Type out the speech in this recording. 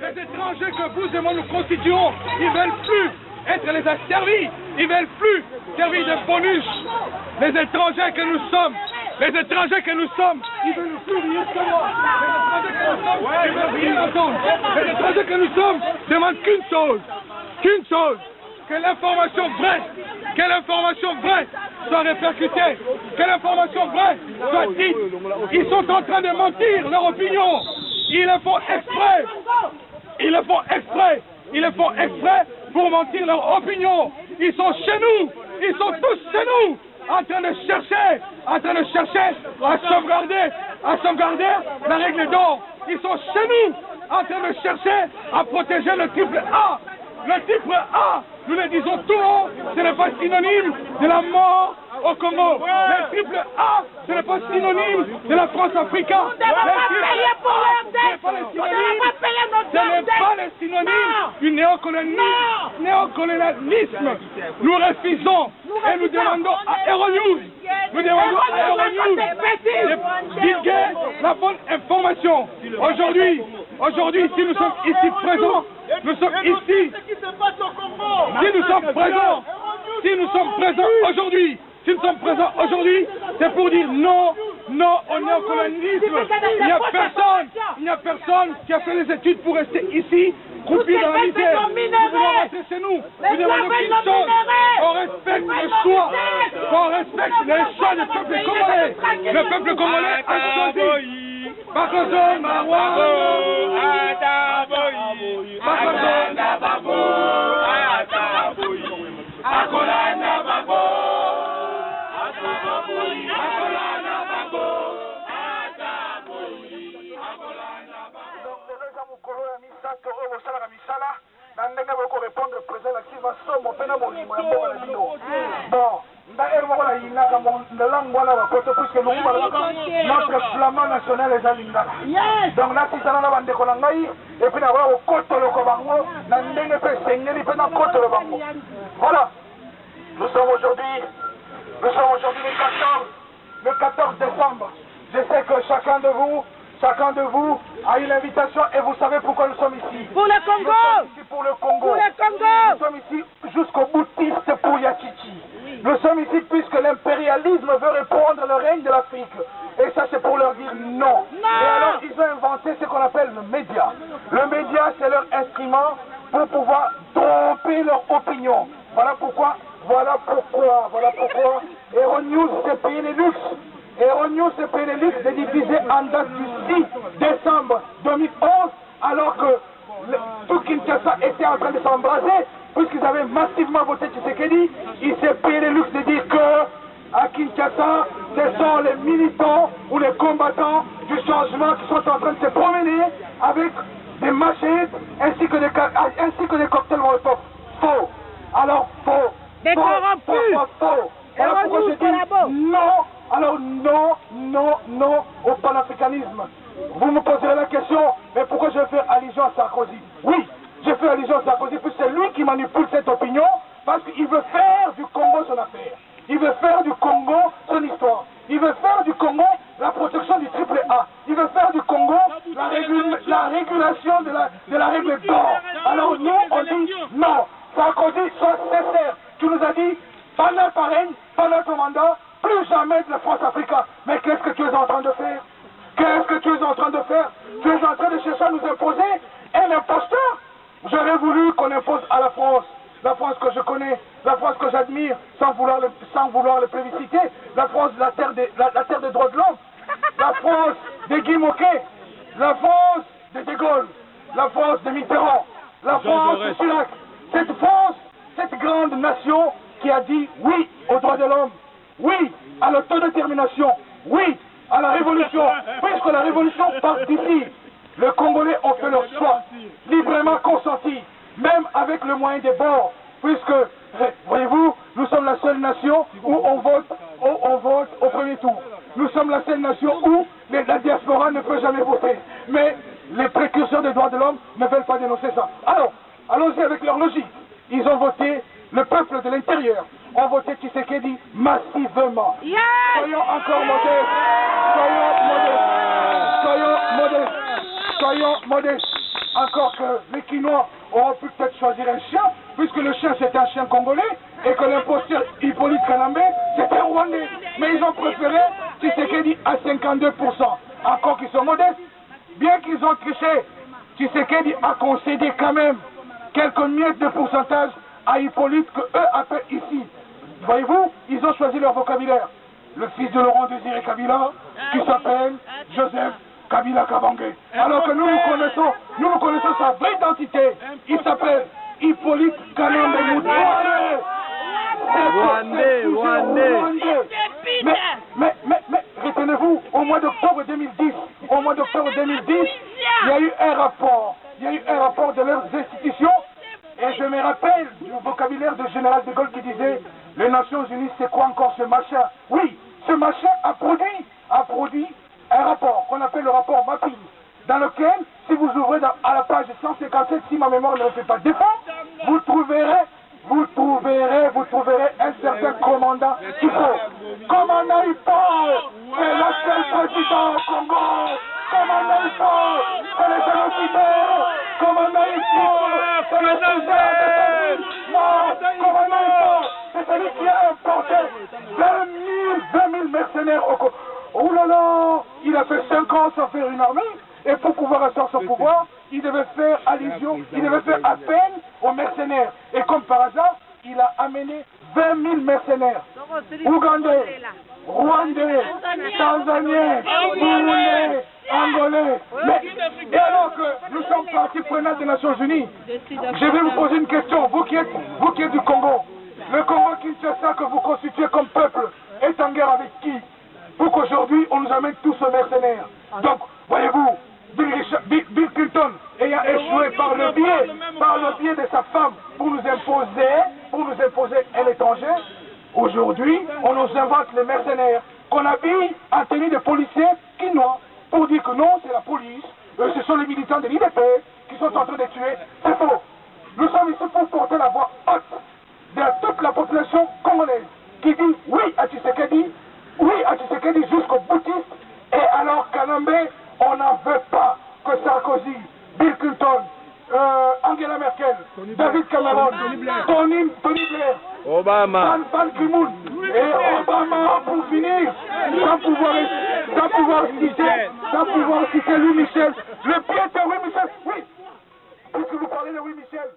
Les étrangers que vous et moi nous constituons, ils ne veulent plus être les asservis, ils ne veulent plus servir de bonus. Les étrangers que nous sommes, ils ne veulent plus rien savoir. Les étrangers que nous sommes demandent qu'une chose, que l'information vraie soit répercutée, que l'information vraie soit dite. Ils sont en train de mentir leur opinion. Ils le font exprès pour mentir leur opinion. Ils sont chez nous, ils sont tous chez nous, en train de chercher à sauvegarder la règle d'or. Ils sont chez nous, en train de chercher à protéger le triple A. Le triple A, nous le disons tout haut, ce n'est pas synonyme de la mort au Congo. Le triple A, ce n'est pas synonyme de la France-Afrique. Ce n'est pas le synonyme du néocolonialisme. Nous refusons et nous demandons à Euronews de divulguer la bonne information. Aujourd'hui, si nous sommes ici présents, c'est pour dire non au néocolonialisme. Il n'y a personne qui a fait les études pour rester ici, croupi dans la misère. Nous voulons rentrer chez nous. Nous demandons qu'une chose, qu'on respecte le choix, les choix du peuple congolais. Le peuple congolais a choisi. Notre flamand national est Zalinga. Donc là, si ça n'a pas de Konangaï, et puis d'avoir au côté le Kobango, n'andenge fait saigner, et puis dans le côté le Bango. Voilà. Nous sommes aujourd'hui le 14 décembre. Je sais que chacun de vous a eu l'invitation et vous savez pourquoi nous sommes ici. Pour le Congo. Nous sommes ici pour le Congo. Nous sommes ici jusqu'au boutiste pour Yachichi. Nous sommes ici puisque l'impérialisme veut reprendre le règne de l'Afrique. Et ça c'est pour leur dire non. Et alors ils ont inventé ce qu'on appelle le média. Le média c'est leur instrument pour pouvoir tromper leur opinion. Voilà pourquoi Euronews s'est payé les luxes. Euronews s'est payé les luxes de diffuser en date du 6 décembre 2011 alors que tout Kinshasa était en train de s'embraser puisqu'ils avaient massivement voté Tshisekedi. Il s'est payé les luxes de dire que à Kinshasa, ce sont les militants ou les combattants du changement qui sont en train de se promener avec des machettes ainsi que des cocktails Molotov. Faux. Alors faux. Des corrompus. Faux. Alors pourquoi je dis non? Alors non au panafricanisme. Vous me poserez la question, mais pourquoi je fais allusion à Sarkozy? Oui, je fais allusion à Sarkozy, puisque c'est lui qui manipule cette opinion, parce qu'il veut faire du Congo son affaire. Il veut faire du Congo son histoire. Il veut faire du Congo la protection du triple A. Il veut faire du Congo la régulation de la règle d'or. Alors nous, on dit non. Sarkozy, sois sincère. Tu nous as dit, pendant ta règne, pendant ton mandat, plus jamais de la France-Afrique. Mais qu'est-ce que tu es en train de faire? Tu es en train de chercher à nous imposer un imposteur. J'aurais voulu qu'on impose à la France que je connais, la France que j'admire, sans vouloir le plébisciter, la France de la terre des droits de l'homme, la France de Guy Moquet, la France de De Gaulle, la France de Mitterrand, la France de Chirac. Cette France, cette grande nation qui a dit oui aux droits de l'homme, oui à l'autodétermination, oui à la révolution, puisque la révolution part d'ici. Les Congolais ont fait leur choix, librement consenti, même avec le moyen des bords, puisque, voyez-vous, nous sommes la seule nation où on vote au premier tour. Nous sommes la seule nation où la diaspora ne peut jamais voter. Mais les précurseurs des droits de l'homme ne veulent pas dénoncer ça. Alors, allons-y avec leur logique. Ils ont voté, le peuple de l'intérieur ont voté Tshisekedi massivement. Yes! Soyons encore modestes. Soyons modestes. Encore que les Quinois auront pu peut-être choisir un chien, puisque le chien c'était un chien congolais, et que l'imposteur Hippolyte Kanambe c'était un Rwandais. Mais ils ont préféré Tshisekedi à 52%. Encore qu'ils sont modestes, bien qu'ils ont triché, Tshisekedi a concédé quand même quelques miettes de pourcentage à Hippolyte que eux appellent ici. Voyez-vous, ils ont choisi leur vocabulaire. Le fils de Laurent Désiré Kabila, qui s'appelle Joseph Kabila Kabange. Alors que nous connaissons sa vraie identité. Il s'appelle Hippolyte Kanambe Mutware. Mais retenez-vous, au mois d'octobre 2010, il y a eu un rapport de leurs institutions. Et je me rappelle du vocabulaire du général de Gaulle qui disait « Les Nations Unies, c'est quoi encore ce machin ?» Oui, ce machin a produit un rapport qu'on appelle le rapport Mapping, dans lequel, si vous ouvrez à la page 157, si ma mémoire ne me fait pas défaut, vous trouverez un certain commandant Hippo. Commandant Hippo, c'est le seul président au Congo. Commandant Hippo, c'est le génocidaire. Commandant Hippo, c'est le génocidaire. Commandant Hippo, c'est celui qui a importé 20 000 mercenaires au Congo. Oh là là, il a fait 5 ans sans faire une armée. Et pour pouvoir asseoir son pouvoir, il devait faire appel aux mercenaires. Et comme par hasard, il a amené 20 000 mercenaires. Ougandais, Rwandais, Tanzaniens, Burundais, Angolais. Et alors que nous sommes partie prenante des Nations Unies, je vais vous poser une question. Vous qui êtes du Congo, le Congo Kinshasa que vous constituez comme peuple est en guerre avec qui? Pour qu'aujourd'hui on nous amène tous aux mercenaires. Donc, voyez-vous, Bill Clinton ayant échoué par le biais de sa femme pour nous imposer un étranger, aujourd'hui on nous invente les mercenaires qu'on habille en tenue de policiers quinois pour dire que non, c'est la police, ce sont les militants de l'IDP qui sont en train de tuer. C'est faux. Nous sommes ici pour porter la voix haute de toute la population congolaise qui dit oui à Tshisekedi, jusqu'au boutiste, et alors Kanambe, on n'en veut pas que Sarkozy, Bill Clinton, Angela Merkel, David Cameron, Tony Blair, Obama, Ban Ki-moon et Obama pour finir, sans pouvoir citer Louis Michel, le pied de Louis Michel, oui, puisque vous parlez de Louis Michel.